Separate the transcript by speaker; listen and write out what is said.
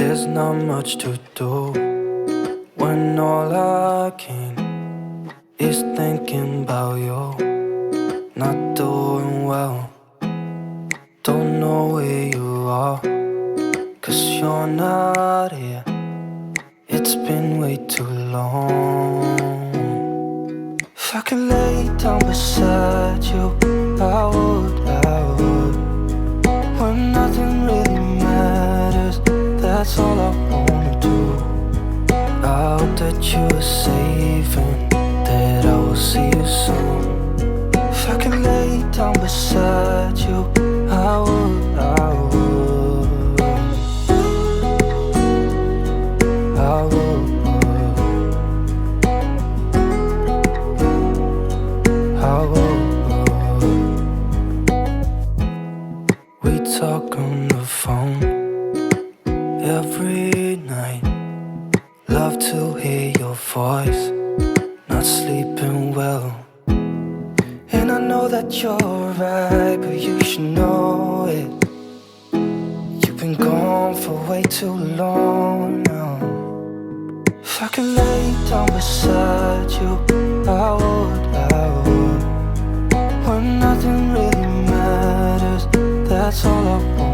Speaker 1: There's not much to do when all I can is thinking about you. Not doing well, don't know where you are, 'cause you're not here. It's been way too long. If I could lay down beside you, I would, when nothing really matters, that's all I wanna do. I hope that you are safe and that I will see you soon. If I could lay down beside you, I would, I would, I would, I would. We talk on the phone every night. Love to hear your voice. Not sleeping well, and I know that you're right, but you should know it. You've been gone for way too long now. If I could lay down beside you, I would, when nothing really matters, that's all I want.